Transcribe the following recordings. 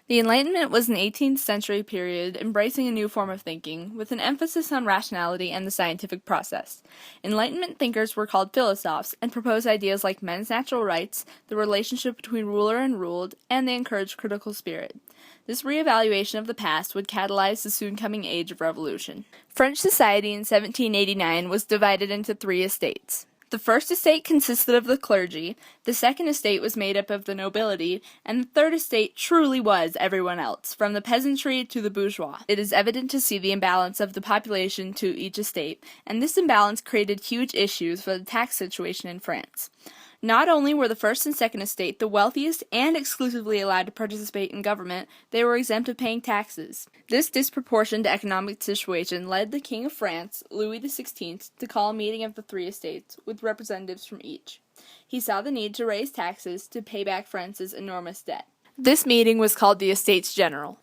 The Enlightenment was an 18th century period embracing a new form of thinking, with an emphasis on rationality and the scientific process. Enlightenment thinkers were called philosophers and proposed ideas like men's natural rights, the relationship between ruler and ruled, and they encouraged critical spirit. This reevaluation of the past would catalyze the soon coming age of revolution. French society in 1789 was divided into three estates. The first estate consisted of the clergy, the second estate was made up of the nobility, and the third estate truly was everyone else, from the peasantry to the bourgeois. It is evident to see the imbalance of the population to each estate, and this imbalance created huge issues for the tax situation in France. Not only were the first and second estate the wealthiest and exclusively allowed to participate in government, they were exempt of paying taxes. This disproportionate economic situation led the King of France, Louis XVI, to call a meeting of the three estates, with representatives from each. He saw the need to raise taxes to pay back France's enormous debt. This meeting was called the Estates General.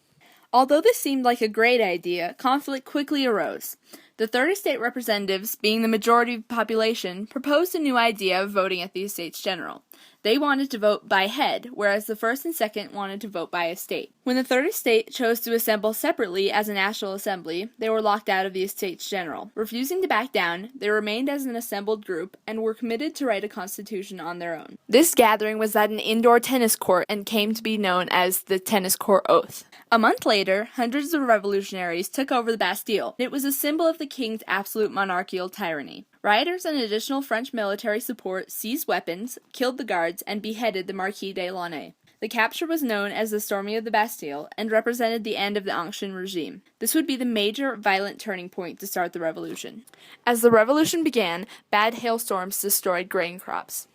Although this seemed like a great idea, conflict quickly arose. The third estate representatives, being the majority of the population, proposed a new idea of voting at the Estates General. They wanted to vote by head, whereas the first and second wanted to vote by estate. When the third estate chose to assemble separately as a national assembly, they were locked out of the Estates General. Refusing to back down, they remained as an assembled group and were committed to write a constitution on their own. This gathering was at an indoor tennis court and came to be known as the Tennis Court Oath. A month later, hundreds of revolutionaries took over the Bastille. It was a symbol of the king's absolute monarchical tyranny. Rioters and additional French military support seized weapons, killed the guards, and beheaded the Marquis de Launay. The capture was known as the Storming of the Bastille and represented the end of the Ancien regime. This would be the major violent turning point to start the revolution. As the revolution began, bad hailstorms destroyed grain crops.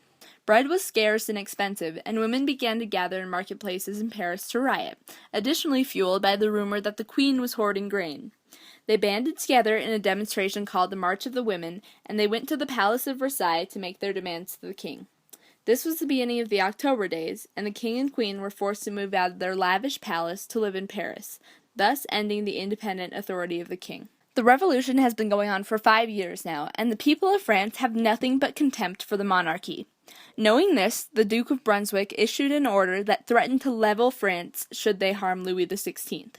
Bread was scarce and expensive, and women began to gather in marketplaces in Paris to riot, additionally fueled by the rumor that the Queen was hoarding grain. They banded together in a demonstration called the March of the Women, and they went to the Palace of Versailles to make their demands to the king. This was the beginning of the October days, and the king and queen were forced to move out of their lavish palace to live in Paris, thus ending the independent authority of the king. The revolution has been going on for 5 years now, and the people of France have nothing but contempt for the monarchy. Knowing this, the Duke of Brunswick issued an order that threatened to level France should they harm Louis XVI.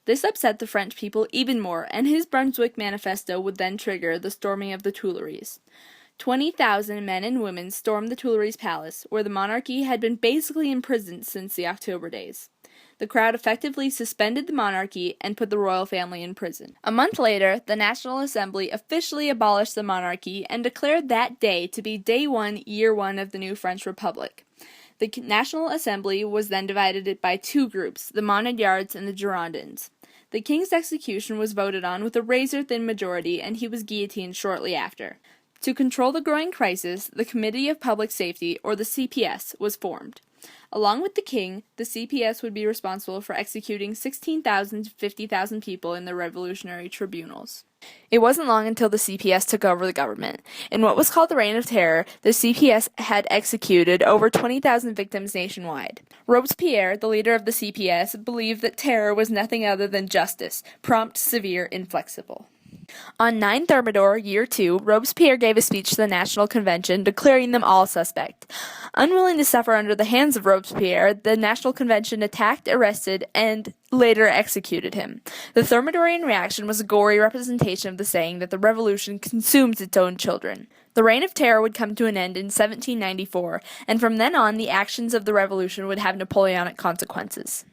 This upset the French people even more, and his Brunswick Manifesto would then trigger the storming of the Tuileries. 20,000 men and women stormed the Tuileries Palace, where the monarchy had been basically imprisoned since the October days. The crowd effectively suspended the monarchy and put the royal family in prison. A month later, the National Assembly officially abolished the monarchy and declared that day to be day one, year one of the new French Republic. The National Assembly was then divided by two groups, the Montagnards and the Girondins. The king's execution was voted on with a razor-thin majority, and he was guillotined shortly after. To control the growing crisis, the Committee of Public Safety, or the CPS, was formed. Along with the king, the CPS would be responsible for executing 16,000 to 50,000 people in the revolutionary tribunals. It wasn't long until the CPS took over the government. In what was called the Reign of Terror, the CPS had executed over 20,000 victims nationwide. Robespierre, the leader of the CPS, believed that terror was nothing other than justice, prompt, severe, inflexible. On 9 Thermidor, Year 2, Robespierre gave a speech to the National Convention declaring them all suspect. Unwilling to suffer under the hands of Robespierre, the National Convention attacked, arrested, and later executed him. The Thermidorian reaction was a gory representation of the saying that the revolution consumes its own children. The Reign of Terror would come to an end in 1794, and from then on the actions of the revolution would have Napoleonic consequences.